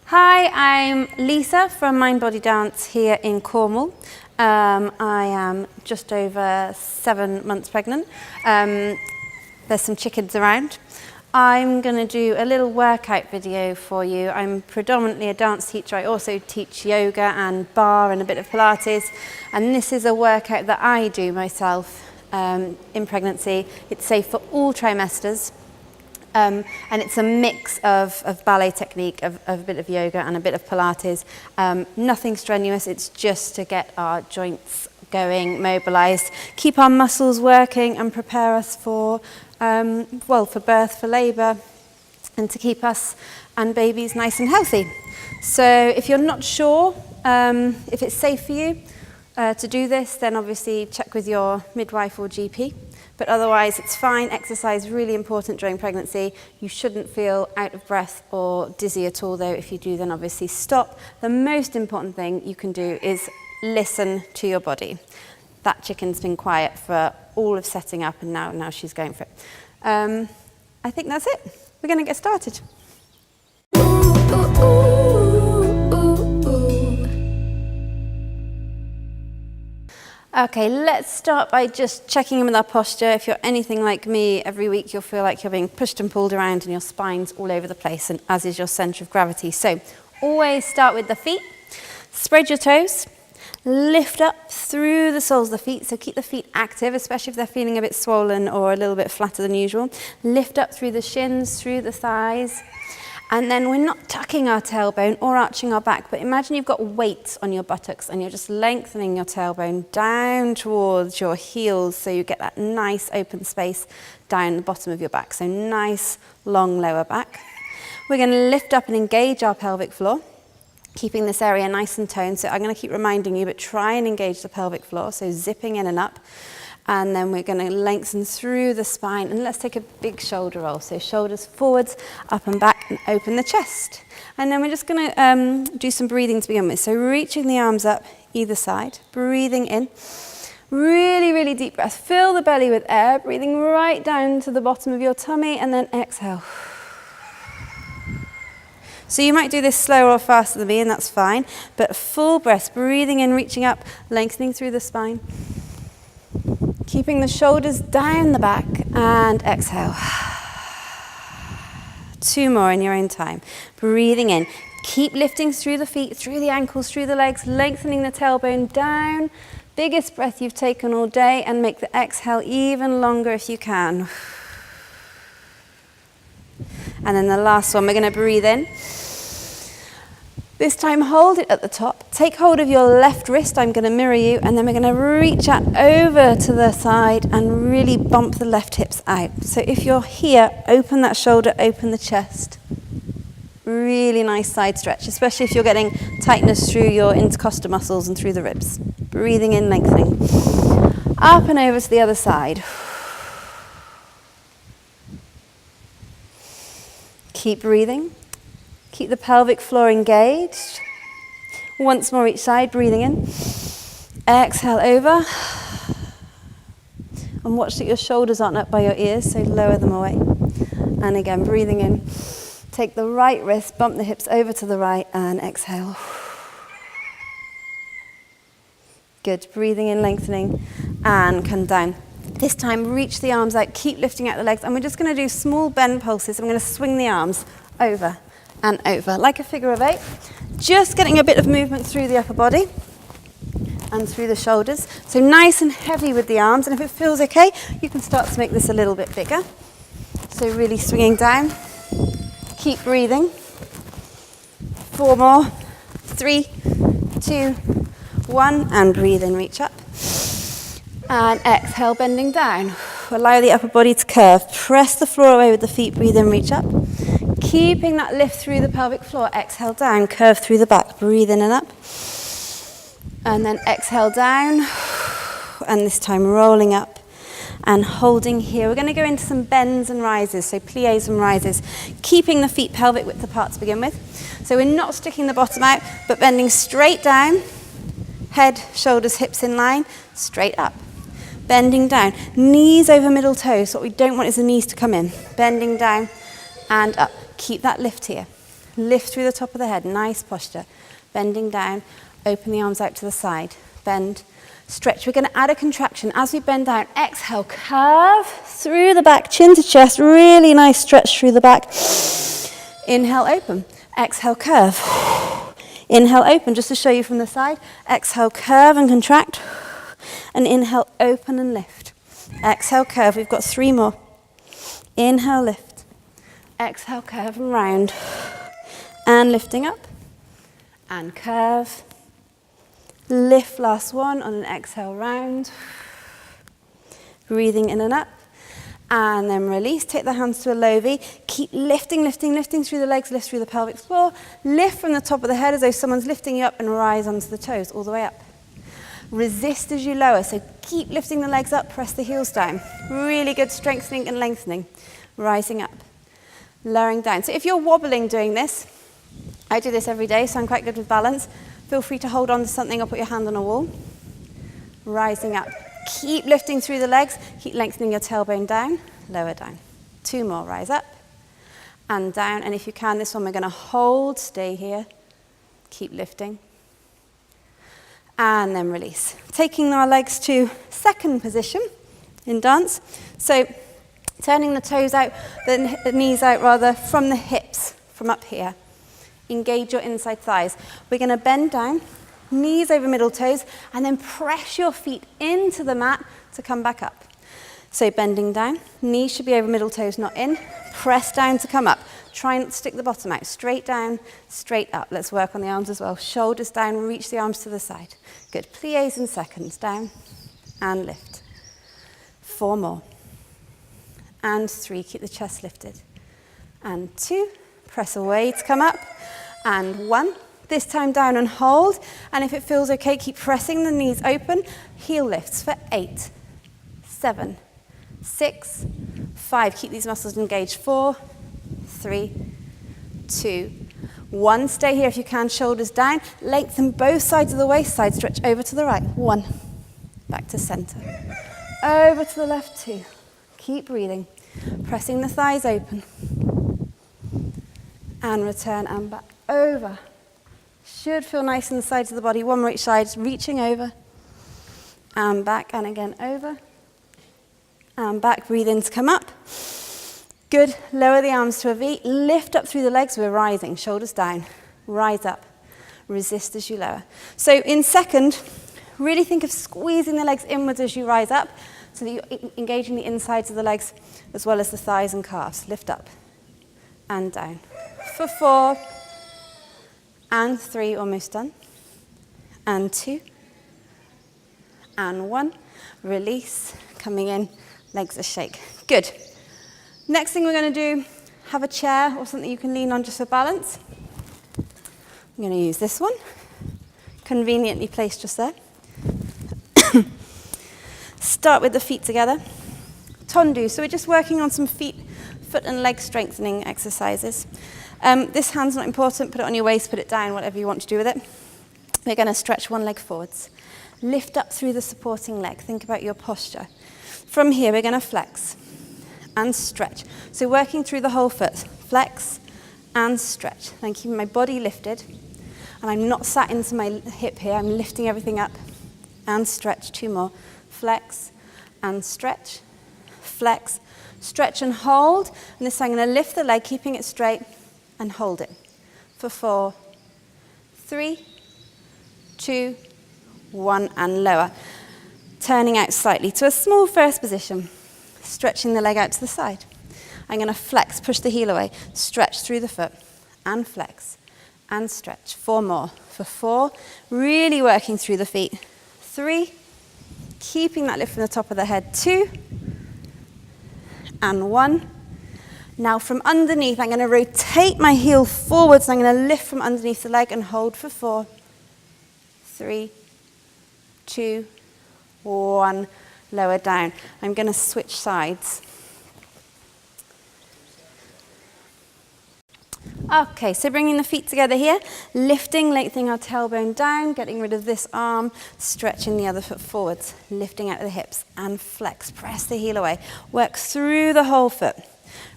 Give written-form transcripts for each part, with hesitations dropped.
Hi, I'm Lisa from Mindbodydance here in Cornwall. I am just over 7 months pregnant. There's some chickens around. I'm going to do a little workout video for you. I'm predominantly a dance teacher. I also teach yoga and barre and a bit of Pilates. And this is a workout that I do myself in pregnancy. It's safe for all trimesters. And it's a mix of ballet technique, of a bit of yoga and a bit of Pilates. Nothing strenuous, it's just to get our joints going, mobilised, keep our muscles working and prepare us for birth, for labour, and to keep us and babies nice and healthy. So if you're not sure if it's safe for you to do this, then obviously check with your midwife or GP. But otherwise, it's fine. Exercise is really important during pregnancy. You shouldn't feel out of breath or dizzy at all, though. If you do, then obviously stop. The most important thing you can do is listen to your body. That chicken's been quiet for all of setting up, and now she's going for it. I think that's it. We're going to get started. Okay, let's start by just checking in with our posture. If you're anything like me, every week you'll feel like you're being pushed and pulled around and your spine's all over the place, and as is your centre of gravity. So always start with the feet. Spread your toes. Lift up through the soles of the feet. So keep the feet active, especially if they're feeling a bit swollen or a little bit flatter than usual. Lift up through the shins, through the thighs. And then we're not tucking our tailbone or arching our back, but imagine you've got weights on your buttocks and you're just lengthening your tailbone down towards your heels so you get that nice open space down the bottom of your back. So nice, long lower back. We're going to lift up and engage our pelvic floor, keeping this area nice and toned. So I'm going to keep reminding you, but try and engage the pelvic floor. So zipping in and up. And then we're going to lengthen through the spine, and let's take a big shoulder roll. So shoulders forwards, up and back, and open the chest. And then we're just going to do some breathing to begin with. So reaching the arms up either side, breathing in. Really, really deep breath. Fill the belly with air, breathing right down to the bottom of your tummy, and then exhale. So you might do this slower or faster than me, and that's fine. But full breath, breathing in, reaching up, lengthening through the spine. Keeping the shoulders down the back, and exhale. 2 more in your own time. Breathing in. Keep lifting through the feet, through the ankles, through the legs, lengthening the tailbone down. Biggest breath you've taken all day, and make the exhale even longer if you can. And then the last one, we're going to breathe in. This time, hold it at the top. Take hold of your left wrist. I'm going to mirror you. And then we're going to reach out over to the side and really bump the left hips out. So if you're here, open that shoulder, open the chest. Really nice side stretch, especially if you're getting tightness through your intercostal muscles and through the ribs. Breathing in, lengthening. Up and over to the other side. Keep breathing. Keep the pelvic floor engaged. Once more each side, breathing in. Exhale over. And watch that your shoulders aren't up by your ears, so lower them away. And again, breathing in. Take the right wrist, bump the hips over to the right, and exhale. Good. Breathing in, lengthening, and come down. This time, reach the arms out, keep lifting out the legs, and we're just going to do small bend pulses. I'm going to swing the arms over and over, like a figure of 8. Just getting a bit of movement through the upper body and through the shoulders. So nice and heavy with the arms, and if it feels okay, you can start to make this a little bit bigger. So really swinging down. Keep breathing. 4 more. 3, 2, 1, and breathe in, reach up. And exhale, bending down. Allow the upper body to curve. Press the floor away with the feet, breathe in, reach up. Keeping that lift through the pelvic floor, exhale down, curve through the back, breathe in and up. And then exhale down, and this time rolling up and holding here. We're going to go into some bends and rises, so pliés and rises, keeping the feet pelvic width apart to begin with. So we're not sticking the bottom out, but bending straight down, head, shoulders, hips in line, straight up. Bending down, knees over middle toes. What we don't want is the knees to come in. Bending down and up. Keep that lift here. lift through the top of the head, nice posture. Bending down, open the arms out to the side, bend, stretch. We're going to add a contraction as we bend down. Exhale, curve through the back, chin to chest, really nice stretch through the back. Inhale, open. Exhale, curve. Inhale, open, just to show you from the side. Exhale, curve and contract. And inhale, open and lift. Exhale, curve. We've got 3 more. Inhale, lift. Exhale, curve and round. And lifting up. And curve. Lift, last one on an exhale, round. Breathing in and up. And then release, take the hands to a low V. Keep lifting, lifting, lifting through the legs, lift through the pelvic floor. Lift from the top of the head as though someone's lifting you up and rise onto the toes, all the way up. Resist as you lower, so keep lifting the legs up, press the heels down. Really good strengthening and lengthening. Rising up, lowering down. So if you're wobbling doing this, I do this every day, so I'm quite good with balance. Feel free to hold on to something or put your hand on a wall. Rising up. Keep lifting through the legs. Keep lengthening your tailbone down, lower down. 2 more, rise up and down. And if you can, this one we're going to hold, stay here. Keep lifting. And then release. Taking our legs to second position in dance. So turning the toes out, the knees out rather, from the hips, from up here. Engage your inside thighs. We're going to bend down, knees over middle toes, and then press your feet into the mat to come back up. So bending down, knees should be over middle toes, not in. Press down to come up. Try not to stick the bottom out. Straight down, straight up. Let's work on the arms as well. Shoulders down, reach the arms to the side. Good. Pliés in seconds. Down and lift. 4 more. And 3. Keep the chest lifted. And 2. Press away to come up. And 1. This time down and hold. And if it feels okay, keep pressing the knees open. Heel lifts for 8, 7, 6, 5. Keep these muscles engaged. 4, 3, 2, 1. Stay here if you can. Shoulders down. Lengthen both sides of the waist. Side stretch over to the right. 1. Back to center. Over to the left. 2. Keep breathing. Pressing the thighs open. And return and back. Over. Should feel nice in the sides of the body. 1 more each side. Reaching over. And back. And again over. And back. Breathe in to come up. Good. Lower the arms to a V. Lift up through the legs. We're rising. Shoulders down. Rise up. Resist as you lower. So in second, really think of squeezing the legs inwards as you rise up so that you're engaging the insides of the legs as well as the thighs and calves. Lift up and down. For 4 and 3, almost done. And 2 and 1. Release. Coming in. Legs a shake. Good. Next thing we're going to do, have a chair or something you can lean on just for balance. I'm going to use this one, conveniently placed just there. Start with the feet together. Tondu, so we're just working on some foot and leg strengthening exercises. This hand's not important, put it on your waist, put it down, whatever you want to do with it. We're going to stretch one leg forwards. Lift up through the supporting leg, think about your posture. From here we're going to flex and stretch. So working through the whole foot, flex and stretch. Then keeping my body lifted. And I'm not sat into my hip here, I'm lifting everything up and stretch. 2 more. Flex and stretch. Flex, stretch and hold. And this time I'm going to lift the leg, keeping it straight and hold it. For 4, 3, 2, 1 and lower. Turning out slightly to a small first position. Stretching the leg out to the side. I'm going to flex, push the heel away, stretch through the foot, and flex, and stretch. 4 more. For 4, really working through the feet. 3, keeping that lift from the top of the head. 2, and 1. Now from underneath, I'm going to rotate my heel forwards, and I'm going to lift from underneath the leg and hold for 4, 3, 2, 1. Lower down. I'm going to switch sides. Okay, so bringing the feet together here, lifting, lengthening our tailbone down, getting rid of this arm, stretching the other foot forwards, lifting out of the hips, and flex. Press the heel away. Work through the whole foot.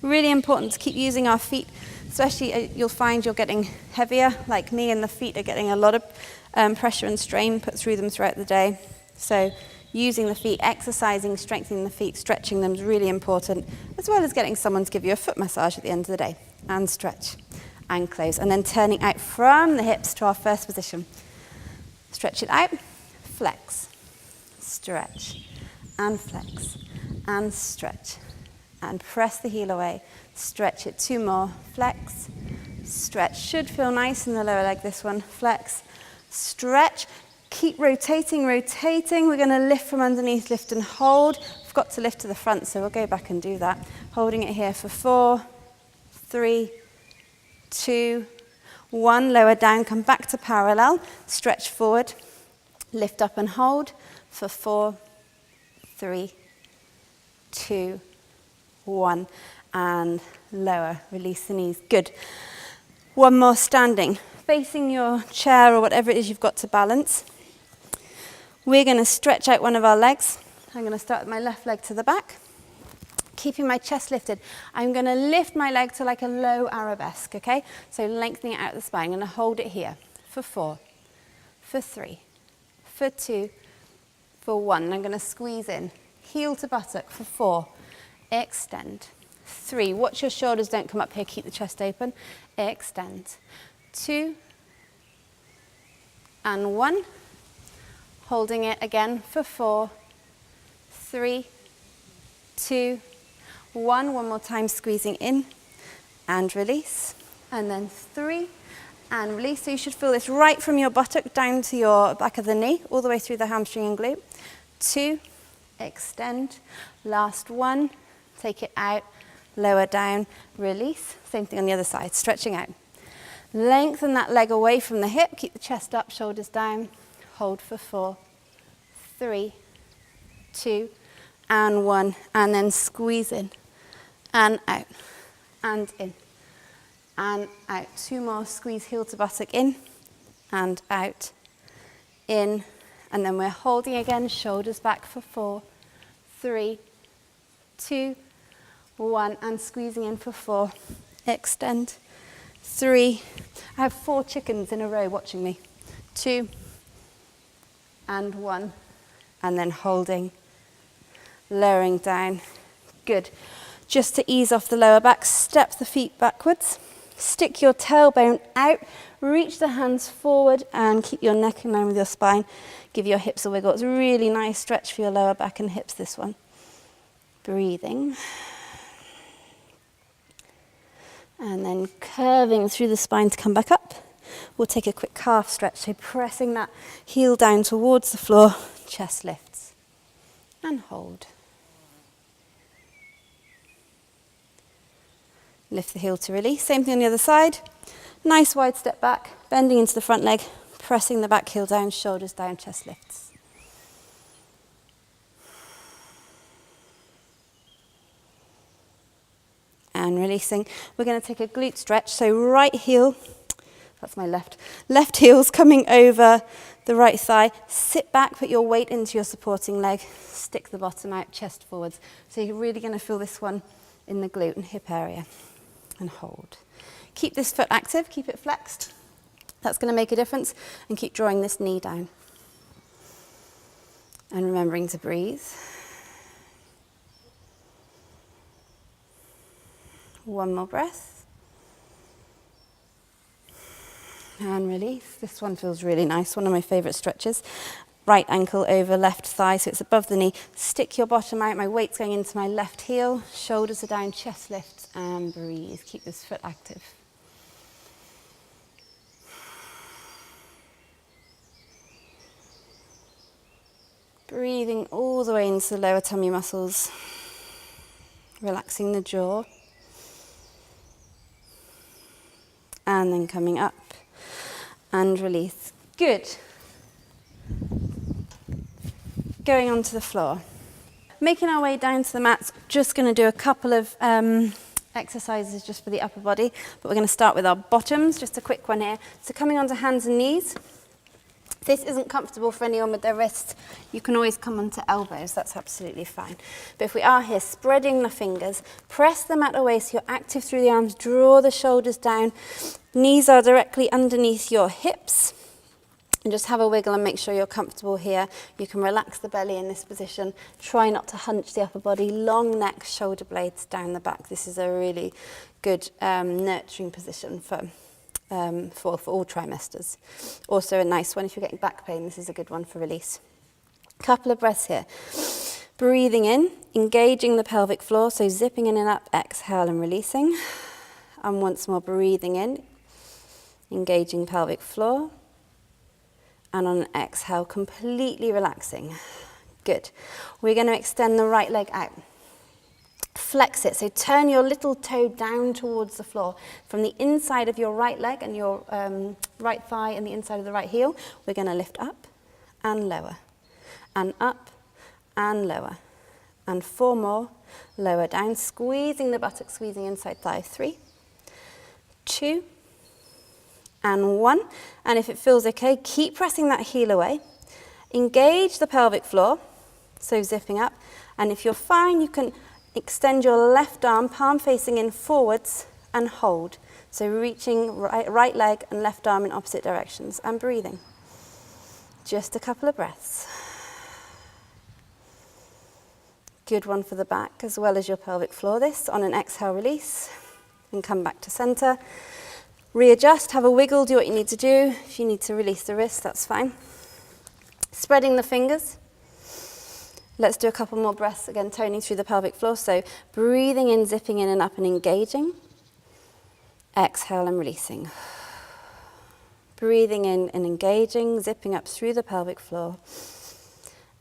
Really important to keep using our feet especially you'll find you're getting heavier, like me, and the feet are getting a lot of pressure and strain put through them throughout the day. So using the feet, exercising, strengthening the feet, stretching them is really important, as well as getting someone to give you a foot massage at the end of the day. And stretch and close. And then turning out from the hips to our first position. Stretch it out, flex, stretch, and flex, and stretch. And press the heel away. Stretch it, 2 more. Flex, stretch. Should feel nice in the lower leg, this one. Flex, stretch. Keep rotating, rotating. We're going to lift from underneath, lift and hold. We've got to lift to the front, so we'll go back and do that. Holding it here for 4, 3, 2, 1. Lower down, come back to parallel. Stretch forward, lift up and hold for 4, 3, 2, 1. And lower, release the knees. Good. One more standing. Facing your chair or whatever it is you've got to balance. We're going to stretch out one of our legs. I'm going to start with my left leg to the back. Keeping my chest lifted. I'm going to lift my leg to like a low arabesque, okay? So lengthening it out the spine. I'm going to hold it here for 4, for 3, for 2, for 1. And I'm going to squeeze in. Heel to buttock for 4. Extend. 3. Watch your shoulders don't come up here. Keep the chest open. Extend. 2. And 1. Holding it again for 4, 3, 2, 1. One more time, squeezing in and release. And then 3 and release. So you should feel this right from your buttock down to your back of the knee, all the way through the hamstring and glute. 2, extend. Last 1, take it out, lower down, release. Same thing on the other side, stretching out. Lengthen that leg away from the hip, keep the chest up, shoulders down. Hold for 4, 3, 2, and 1. And then squeeze in, and out, and in, and out. 2 more, squeeze heel to buttock in, and out, in. And then we're holding again, shoulders back for 4, 3, 2, 1. And squeezing in for 4. Extend. 3. I have 4 chickens in a row watching me. 2. And 1, and then holding, lowering down. Good. Just to ease off the lower back, step the feet backwards, stick your tailbone out, reach the hands forward, and keep your neck in line with your spine. Give your hips a wiggle. It's a really nice stretch for your lower back and hips, this one. Breathing. And then curving through the spine to come back up. We'll take a quick calf stretch, so pressing that heel down towards the floor, chest lifts, and hold. Lift the heel to release, same thing on the other side. Nice wide step back, bending into the front leg, pressing the back heel down, shoulders down, chest lifts. And releasing. We're going to take a glute stretch, so right heel, that's my left heel's coming over the right thigh. Sit back, put your weight into your supporting leg, stick the bottom out, chest forwards. So you're really going to feel this one in the glute and hip area. And hold. Keep this foot active, keep it flexed. That's going to make a difference. And keep drawing this knee down. And remembering to breathe. One more breath. And release. This one feels really nice, one of my favourite stretches. Right ankle over left thigh, so it's above the knee. Stick your bottom out, my weight's going into my left heel. Shoulders are down, chest lifts, and breathe. Keep this foot active. Breathing all the way into the lower tummy muscles. Relaxing the jaw. And then coming up. And release. Good. Going onto the floor. Making our way down to the mats, just going to do a couple of exercises just for the upper body, but we're going to start with our bottoms, just a quick one here. So coming onto hands and knees, If this isn't comfortable for anyone with their wrists, you can always come onto elbows, that's absolutely fine. But if we are here, spreading the fingers, press the mat away so you're active through the arms, draw the shoulders down, knees are directly underneath your hips, and just have a wiggle and make sure you're comfortable here. You can relax the belly in this position, try not to hunch the upper body, long neck, shoulder blades down the back. This is a really good nurturing position for all trimesters. Also a nice one if you're getting back pain, this is a good one for release. Couple of breaths here. Breathing in, engaging the pelvic floor, so zipping in and up, exhale and releasing. And once more breathing in, engaging pelvic floor. And on an exhale, completely relaxing. Good. We're going to extend the right leg out. Flex it, so turn your little toe down towards the floor. From the inside of your right leg and your right thigh and the inside of the right heel, we're going to lift up and lower, and up and lower. And 4 more, lower down, squeezing the buttock, squeezing inside thigh. 3, 2, and 1. And if it feels okay, keep pressing that heel away. Engage the pelvic floor, so zipping up. And if you're fine, you can extend your left arm, palm facing in forwards, and hold. So reaching right leg and left arm in opposite directions, and breathing. Just a couple of breaths. Good one for the back as well as your pelvic floor. This on an exhale, release, and come back to center. Readjust, have a wiggle, do what you need to do. If you need to release the wrist, that's fine. Spreading the fingers. Let's do a couple more breaths, again, toning through the pelvic floor. So breathing in, zipping in and up and engaging. Exhale and releasing. Breathing in and engaging, zipping up through the pelvic floor.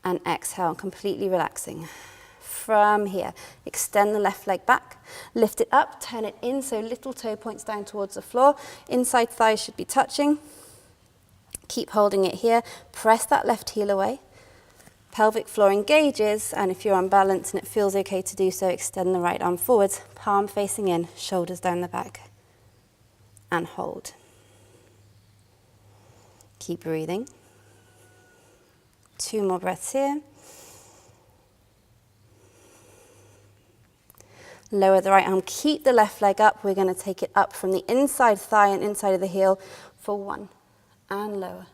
And exhale, completely relaxing. From here, extend the left leg back, lift it up, turn it in so little toe points down towards the floor. Inside thighs should be touching. Keep holding it here. Press that left heel away. Pelvic floor engages, and if you're unbalanced and it feels okay to do so, extend the right arm forwards, palm facing in, shoulders down the back, and hold. Keep breathing. 2 more breaths here. Lower the right arm, keep the left leg up. We're going to take it up from the inside thigh and inside of the heel for 1, and lower.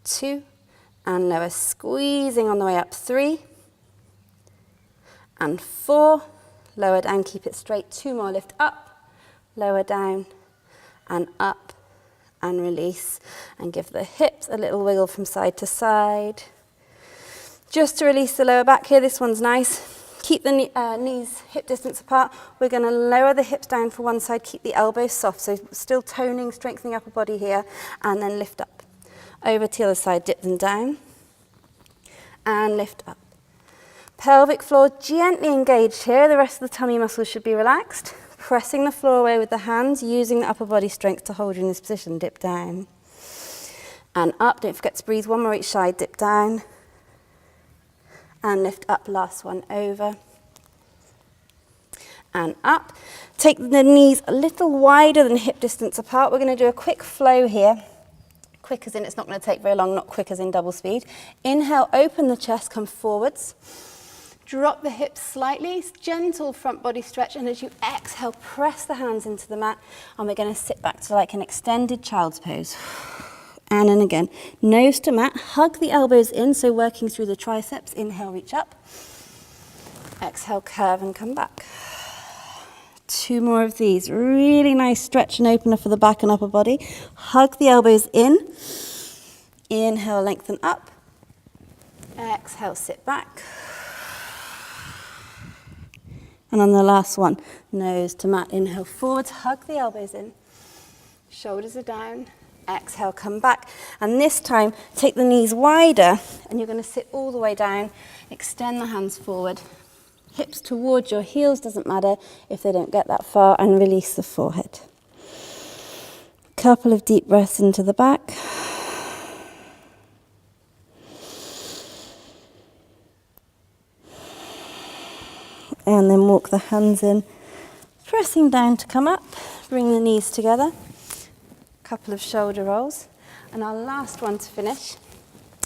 2, and lower, squeezing on the way up. 3, and 4, lower down, keep it straight. 2 more, lift up, lower down, and up, and release. And give the hips a little wiggle from side to side. Just to release the lower back here, this one's nice. Keep the knees hip distance apart. We're going to lower the hips down for one side, keep the elbows soft, so still toning, strengthening upper body here, and then lift up. Over to the other side, dip them down, and lift up. Pelvic floor gently engaged here. The rest of the tummy muscles should be relaxed. Pressing the floor away with the hands, using the upper body strength to hold you in this position. Dip down, and up. Don't forget to breathe. 1 more each side, dip down, and lift up, last one, over and up. Take the knees a little wider than hip distance apart. We're going to do a quick flow here. Quick as in it's not going to take very long, not quick as in double speed. Inhale, open the chest, come forwards. Drop the hips slightly, gentle front body stretch, and as you exhale, press the hands into the mat, and we're going to sit back to like an extended child's pose. And then again, nose to mat, hug the elbows in, so working through the triceps. Inhale, reach up. Exhale, curve and come back. 2 more of these. Really nice stretch and opener for the back and upper body. Hug the elbows in. Inhale, lengthen up. Exhale, sit back. And on the last one, nose to mat. Inhale, forwards, hug the elbows in. Shoulders are down. Exhale, come back, and this time take the knees wider, and you're going to sit all the way down. Extend the hands forward, hips towards your heels, doesn't matter if they don't get that far, and release the forehead. Couple of deep breaths into the back. And then walk the hands in, pressing down to come up. Bring the knees together. Couple of shoulder rolls. And our last one to finish,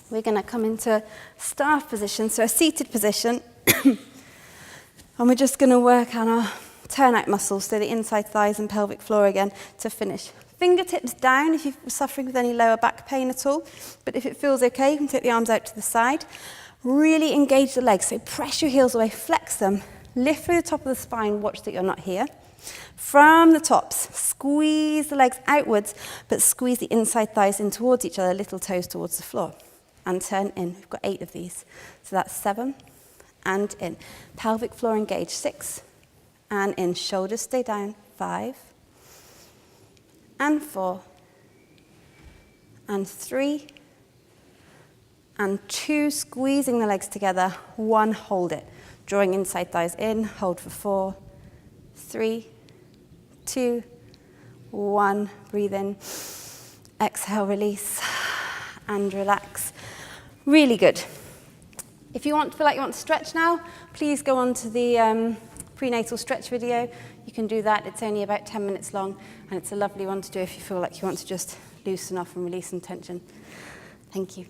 we're going to come into staff position, so a seated position. And we're just going to work on our turnout muscles, so the inside thighs and pelvic floor again to finish. Fingertips down if you're suffering with any lower back pain at all. But if it feels okay, you can take the arms out to the side. Really engage the legs, so press your heels away, flex them. Lift through the top of the spine, watch that you're not here. From the tops, squeeze the legs outwards, but squeeze the inside thighs in towards each other, little toes towards the floor. And turn in. We've got 8 of these. So that's 7. And in. Pelvic floor engaged, 6. And in. Shoulders stay down, 5. And 4. And 3. And 2. Squeezing the legs together. 1. Hold it. Drawing inside thighs in. Hold for 4. 3. 2. 1. Breathe in. Exhale, release. And relax. Really good. If you feel like you want to stretch now, please go on to the prenatal stretch video. You can do that. It's only about 10 minutes long, and it's a lovely one to do if you feel like you want to just loosen off and release some tension. Thank you.